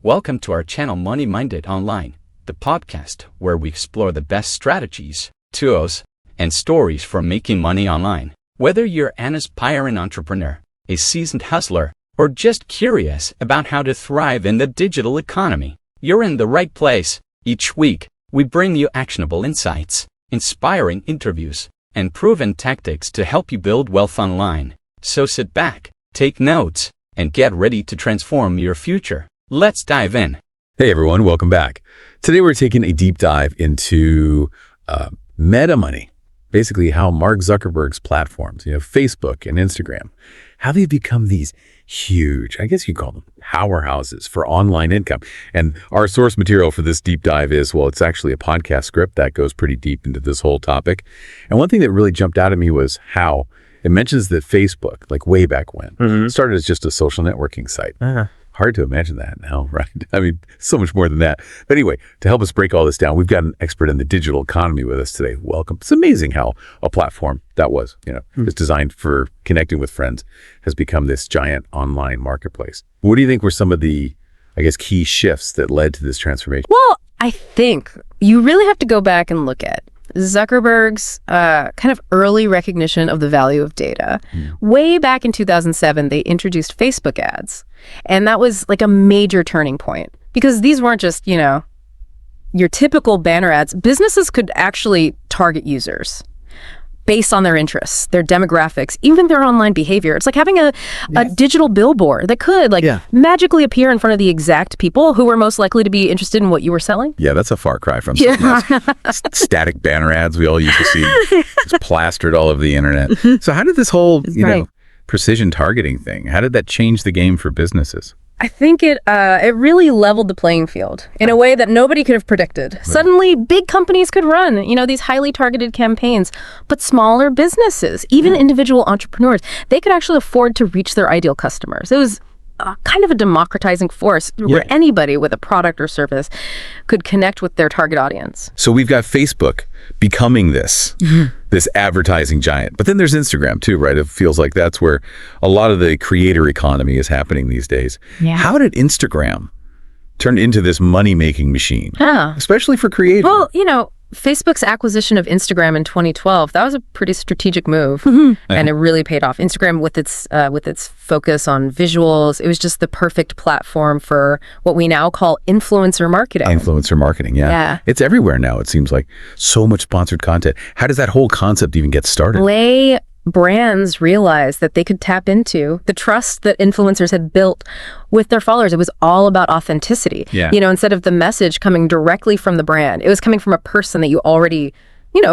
Welcome to our channel Money Minded Online, the podcast where we explore the best strategies, tools, and stories for making money online. Whether you're an aspiring entrepreneur, a seasoned hustler, or just curious about how to thrive in the digital economy, you're in the right place. Each week, we bring you actionable insights, inspiring interviews, and proven tactics to help you build wealth online. So sit back, take notes, and get ready to transform your future. Let's dive in. Hey everyone, welcome back. Today we're taking a deep dive into meta money, basically how Mark Zuckerberg's platforms, Facebook and Instagram, how they've become these huge, I guess you call them powerhouses for online income. And our source material for this deep dive is, well, it's actually a podcast script that goes pretty deep into this whole topic. And one thing that really jumped out at me was how it mentions that Facebook, like way back when, started as just a social networking site. Hard to imagine that now, right? I mean, so much more than that. But anyway, to help us break all this down, we've got an expert in the digital economy with us today. Welcome. It's amazing how a platform that was, is designed for connecting with friends has become this giant online marketplace. What do you think were some of the, key shifts that led to this transformation? Well, I think you really have to go back and look at Zuckerberg's kind of early recognition of the value of data. Way back in 2007, they introduced Facebook ads. And that was like a major turning point because these weren't just, your typical banner ads. Businesses could actually target users based on their interests, their demographics, even their online behavior. It's like having a digital billboard that could magically appear in front of the exact people who were most likely to be interested in what you were selling. Yeah, that's a far cry from static banner ads we all used to see just plastered all over the internet. So how did this whole, precision targeting thing, how did that change the game for businesses? I think it really leveled the playing field in a way that nobody could have predicted. Right. Suddenly, big companies could run, these highly targeted campaigns, but smaller businesses, even individual entrepreneurs, they could actually afford to reach their ideal customers. It was kind of a democratizing force where anybody with a product or service could connect with their target audience. So we've got Facebook becoming this advertising giant, but then there's Instagram too, right? It feels like that's where a lot of the creator economy is happening these days. Yeah. How did Instagram turn into this money-making machine, especially for creators? Well, Facebook's acquisition of Instagram in 2012, that was a pretty strategic move, and it really paid off. Instagram, with its focus on visuals, it was just the perfect platform for what we now call influencer marketing. Influencer marketing, yeah. It's everywhere now, it seems like. So much sponsored content. How does that whole concept even get started? Brands realized that they could tap into the trust that influencers had built with their followers. It was all about authenticity. Yeah. Instead of the message coming directly from the brand, it was coming from a person that you already,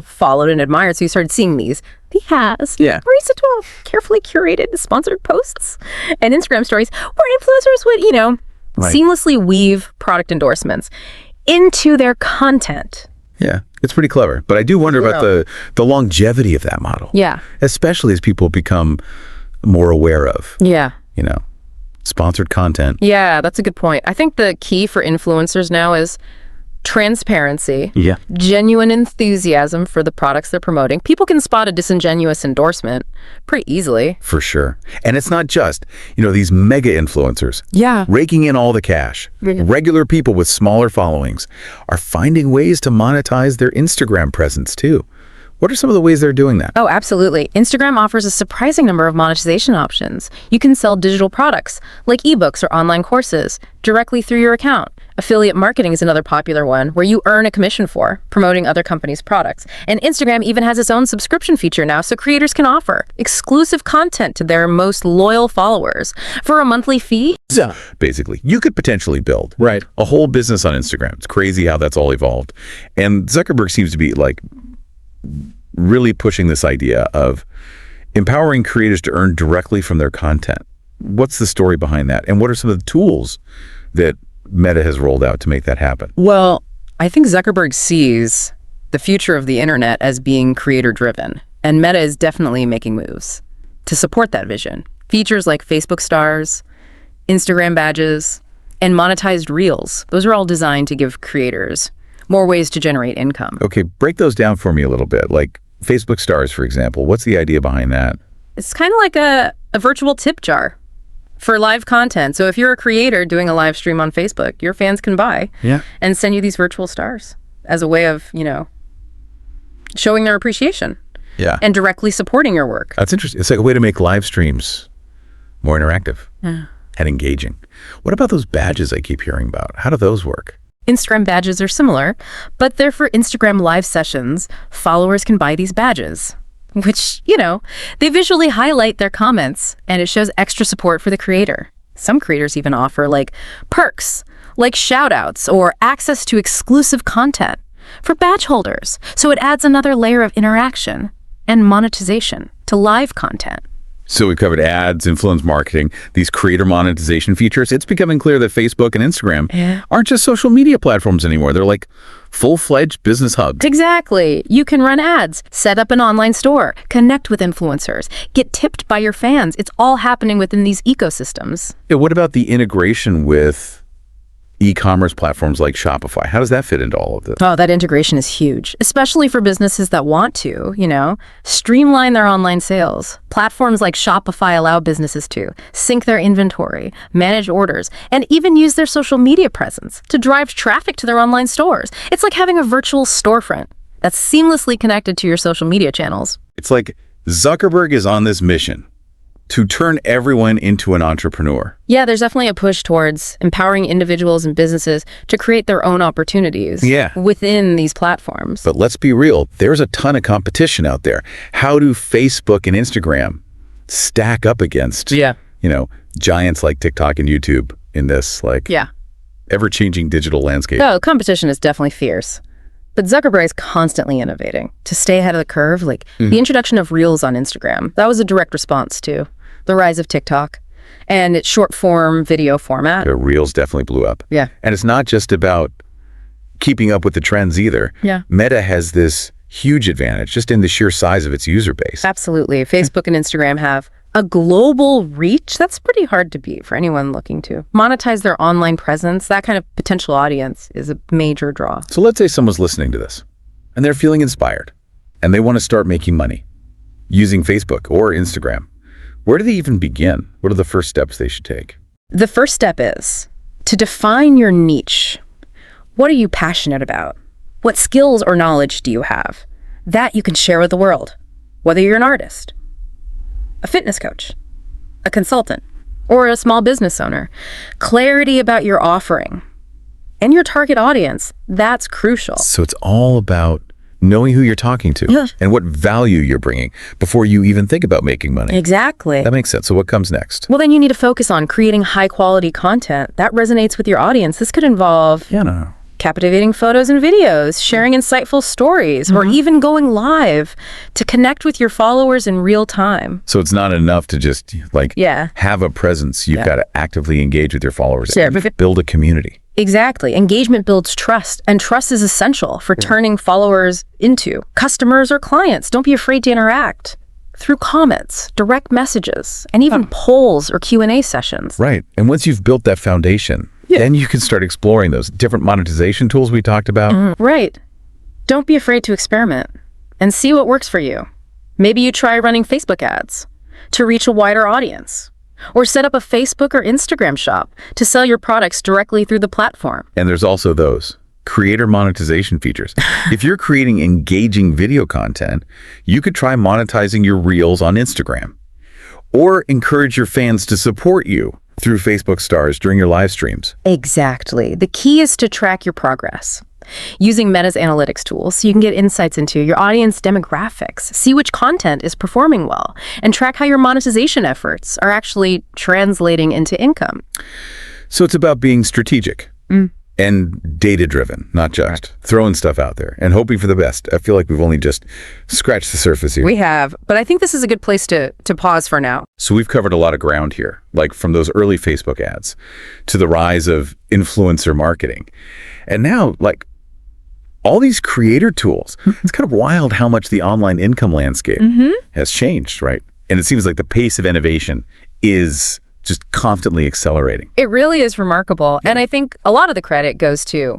followed and admired. So you started seeing these. He has recent 12 carefully curated sponsored posts and Instagram stories where influencers would, seamlessly weave product endorsements into their content. Yeah, it's pretty clever. But I do wonder about the longevity of that model. Yeah. Especially as people become more aware of, sponsored content. Yeah, that's a good point. I think the key for influencers now is transparency, genuine enthusiasm for the products they're promoting. People can spot a disingenuous endorsement pretty easily. For sure. And it's not just, these mega influencers raking in all the cash. Regular people with smaller followings are finding ways to monetize their Instagram presence too. What are some of the ways they're doing that? Oh, absolutely. Instagram offers a surprising number of monetization options. You can sell digital products like ebooks or online courses directly through your account. Affiliate marketing is another popular one where you earn a commission for promoting other companies' products. And Instagram even has its own subscription feature now, so creators can offer exclusive content to their most loyal followers for a monthly fee. So basically, you could potentially build a whole business on Instagram. It's crazy how that's all evolved. And Zuckerberg seems to be really pushing this idea of empowering creators to earn directly from their content. What's the story behind that? And what are some of the tools that Meta has rolled out to make that happen? Well, I think Zuckerberg sees the future of the internet as being creator-driven, and Meta is definitely making moves to support that vision. Features like Facebook stars, Instagram badges, and monetized reels, those are all designed to give creators more ways to generate income. Okay, break those down for me a little bit. Like Facebook stars, for example. What's the idea behind that? It's kind of like a virtual tip jar. for live content. So if you're a creator doing a live stream on Facebook, your fans can buy and send you these virtual stars as a way of, showing their appreciation and directly supporting your work. That's interesting. It's like a way to make live streams more interactive and engaging. What about those badges I keep hearing about? How do those work? Instagram badges are similar, but they're for Instagram live sessions. Followers can buy these badges, which, they visually highlight their comments, and it shows extra support for the creator. Some creators even offer perks, like shout outs or access to exclusive content for badge holders. So it adds another layer of interaction and monetization to live content. So we've covered ads, influence marketing, these creator monetization features. It's becoming clear that Facebook and Instagram aren't just social media platforms anymore. They're like full-fledged business hubs. Exactly. You can run ads, set up an online store, connect with influencers, get tipped by your fans. It's all happening within these ecosystems. Yeah, what about the integration with e-commerce platforms like Shopify? How does that fit into all of this? Oh, that integration is huge, especially for businesses that want to, streamline their online sales. Platforms like Shopify allow businesses to sync their inventory, manage orders, and even use their social media presence to drive traffic to their online stores. It's like having a virtual storefront that's seamlessly connected to your social media channels. It's like Zuckerberg is on this mission to turn everyone into an entrepreneur. Yeah, there's definitely a push towards empowering individuals and businesses to create their own opportunities within these platforms. But let's be real, there's a ton of competition out there. How do Facebook and Instagram stack up against, giants like TikTok and YouTube in this ever-changing digital landscape? Oh, competition is definitely fierce. But Zuckerberg is constantly innovating to stay ahead of the curve. The introduction of Reels on Instagram, that was a direct response to the rise of TikTok and its short-form video format. The Reels definitely blew up. Yeah. And it's not just about keeping up with the trends either. Yeah. Meta has this huge advantage just in the sheer size of its user base. Absolutely. Facebook and Instagram have a global reach that's pretty hard to beat for anyone looking to monetize their online presence. That kind of potential audience is a major draw. So let's say someone's listening to this and they're feeling inspired and they want to start making money using Facebook or Instagram. Where do they even begin? What are the first steps they should take? The first step is to define your niche. What are you passionate about? What skills or knowledge do you have that you can share with the world? Whether you're an artist, a fitness coach, a consultant, or a small business owner. Clarity about your offering and your target audience, that's crucial. So it's all about knowing who you're talking to and what value you're bringing before you even think about making money. Exactly. That makes sense. So what comes next? Well, then you need to focus on creating high quality content that resonates with your audience. This could involve captivating photos and videos, sharing insightful stories, or even going live to connect with your followers in real time. So it's not enough to just have a presence. You've got to actively engage with your followers and build a community. Exactly. Engagement builds trust, and trust is essential for turning followers into customers or clients. Don't be afraid to interact through comments, direct messages, and even polls or Q&A sessions. Right. And once you've built that foundation, then you can start exploring those different monetization tools we talked about. Right. Don't be afraid to experiment and see what works for you. Maybe you try running Facebook ads to reach a wider audience, or set up a Facebook or Instagram shop to sell your products directly through the platform. And there's also those creator monetization features. If you're creating engaging video content, you could try monetizing your Reels on Instagram, or encourage your fans to support you through Facebook stars during your live streams. Exactly. The key is to track your progress using Meta's analytics tools so you can get insights into your audience demographics, see which content is performing well, and track how your monetization efforts are actually translating into income. So it's about being strategic and data-driven, not just throwing stuff out there and hoping for the best. I feel like we've only just scratched the surface here. We have, but I think this is a good place to pause for now. So we've covered a lot of ground here, like from those early Facebook ads to the rise of influencer marketing. And now, all these creator tools, it's kind of wild how much the online income landscape has changed, right? And it seems like the pace of innovation is just constantly accelerating. It really is remarkable. And I think a lot of the credit goes to,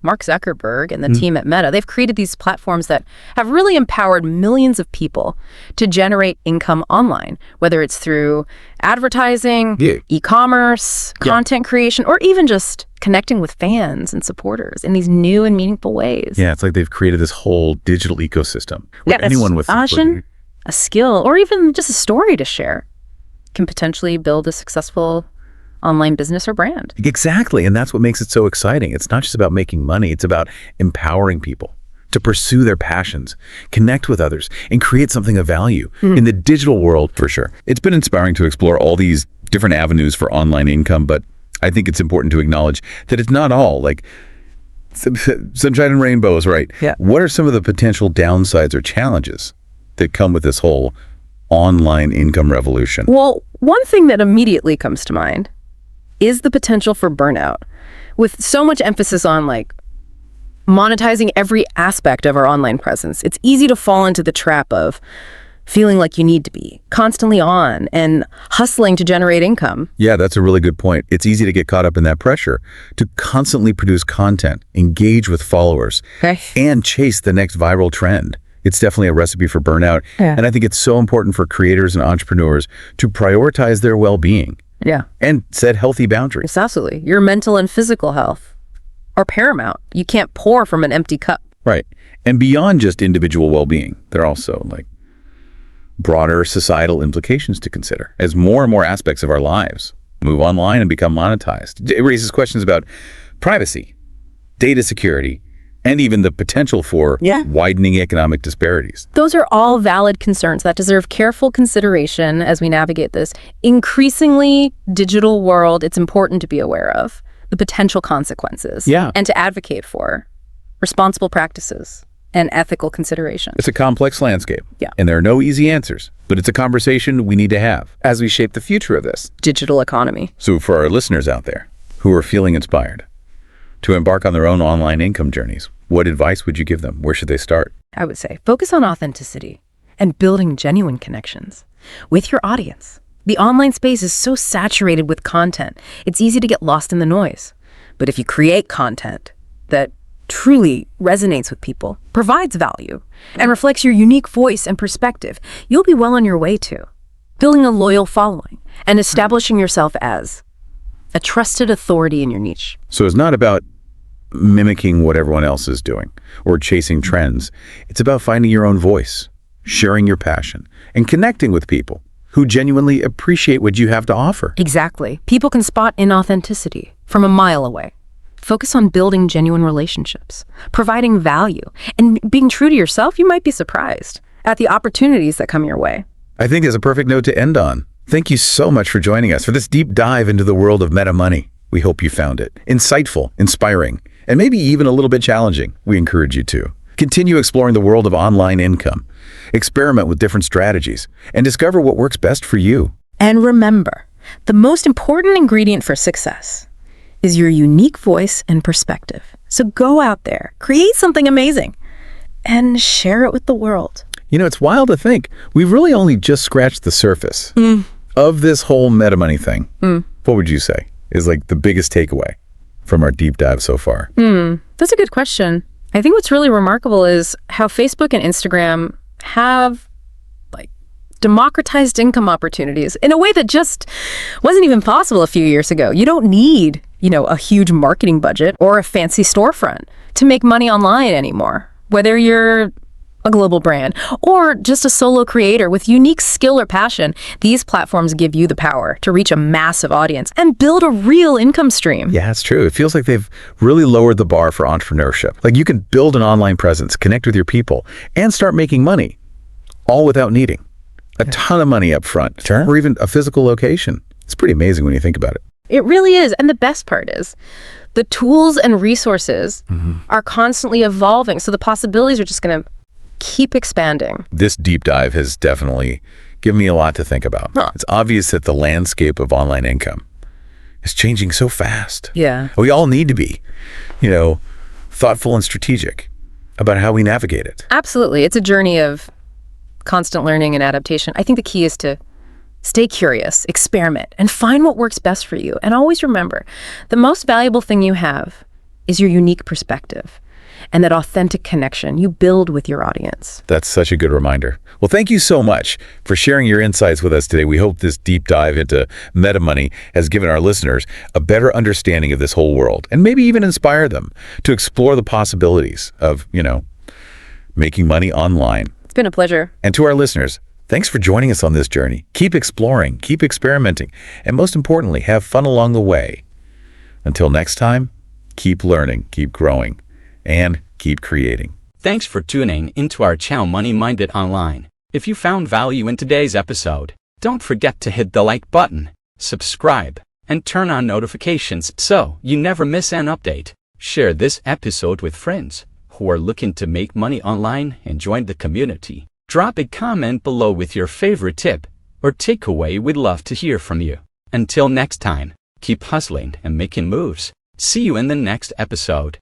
Mark Zuckerberg and the team at Meta, they've created these platforms that have really empowered millions of people to generate income online, whether it's through advertising, e-commerce, content creation, or even just connecting with fans and supporters in these new and meaningful ways. Yeah, it's like they've created this whole digital ecosystem where that's anyone with passion, a skill, or even just a story to share can potentially build a successful online business or brand. Exactly. And that's what makes it so exciting. It's not just about making money. It's about empowering people to pursue their passions, connect with others, and create something of value in the digital world, for sure. It's been inspiring to explore all these different avenues for online income, but I think it's important to acknowledge that it's not all like sunshine and rainbows, right? Yeah. What are some of the potential downsides or challenges that come with this whole online income revolution? Well, one thing that immediately comes to mind is the potential for burnout. With so much emphasis on like monetizing every aspect of our online presence, it's easy to fall into the trap of feeling like you need to be constantly on and hustling to generate income. Yeah, that's a really good point. It's easy to get caught up in that pressure to constantly produce content, engage with followers, and chase the next viral trend. It's definitely a recipe for burnout. And I think it's so important for creators and entrepreneurs to prioritize their well-being and set healthy boundaries. Yes, absolutely. Your mental and physical health are paramount. You can't pour from an empty cup. Right. And beyond just individual well-being, there are also like broader societal implications to consider as more and more aspects of our lives move online and become monetized. It raises questions about privacy, data security, and even the potential for widening economic disparities. Those are all valid concerns that deserve careful consideration as we navigate this increasingly digital world. It's important to be aware of the potential consequences and to advocate for responsible practices and ethical considerations. It's a complex landscape, and there are no easy answers, but it's a conversation we need to have as we shape the future of this digital economy. So for our listeners out there who are feeling inspired to embark on their own online income journeys, what advice would you give them? Where should they start? I would say focus on authenticity and building genuine connections with your audience. The online space is so saturated with content, it's easy to get lost in the noise. But if you create content that truly resonates with people, provides value, and reflects your unique voice and perspective, you'll be well on your way to building a loyal following and establishing yourself as a trusted authority in your niche. So it's not about mimicking what everyone else is doing or chasing trends. It's about finding your own voice, sharing your passion, and connecting with people who genuinely appreciate what you have to offer. Exactly. People can spot inauthenticity from a mile away. Focus on building genuine relationships, providing value, and being true to yourself. You might be surprised at the opportunities that come your way. I think is a perfect note to end on. Thank you so much for joining us for this deep dive into the world of meta money. We hope you found it insightful, inspiring, and maybe even a little bit challenging. We encourage you to continue exploring the world of online income, experiment with different strategies, and discover what works best for you. And remember, the most important ingredient for success is your unique voice and perspective. So go out there, create something amazing, and share it with the world. You know, it's wild to think we've really only just scratched the surface of this whole meta money thing. What would you say is like the biggest takeaway from our deep dive so far? That's a good question. I think what's really remarkable is how Facebook and Instagram have like democratized income opportunities in a way that just wasn't even possible a few years ago. You don't need, a huge marketing budget or a fancy storefront to make money online anymore. Whether you're a global brand or just a solo creator with unique skill or passion, these platforms give you the power to reach a massive audience and build a real income stream. Yeah, it's true. It feels like they've really lowered the bar for entrepreneurship. Like you can build an online presence, connect with your people, and start making money, all without needing a ton of money up front or even a physical location. It's pretty amazing when you think about it. It really is. And the best part is the tools and resources are constantly evolving. So the possibilities are just going to keep expanding. This deep dive has definitely given me a lot to think about. It's obvious that the landscape of online income is changing so fast. Yeah. We all need to be, thoughtful and strategic about how we navigate it. Absolutely. It's a journey of constant learning and adaptation. I think the key is to stay curious, experiment, and find what works best for you. And always remember, the most valuable thing you have is your unique perspective and that authentic connection you build with your audience. That's such a good reminder. Well, thank you so much for sharing your insights with us today. We hope this deep dive into meta money has given our listeners a better understanding of this whole world and maybe even inspire them to explore the possibilities of, making money online. It's been a pleasure. And to our listeners, thanks for joining us on this journey. Keep exploring, keep experimenting, and most importantly, have fun along the way. Until next time, keep learning, keep growing, and keep creating. Thanks for tuning into our channel Money Minded Online. If you found value in today's episode, don't forget to hit the like button, subscribe, and turn on notifications so you never miss an update. Share this episode with friends who are looking to make money online and join the community. Drop a comment below with your favorite tip or takeaway. We'd love to hear from you. Until next time, keep hustling and making moves. See you in the next episode.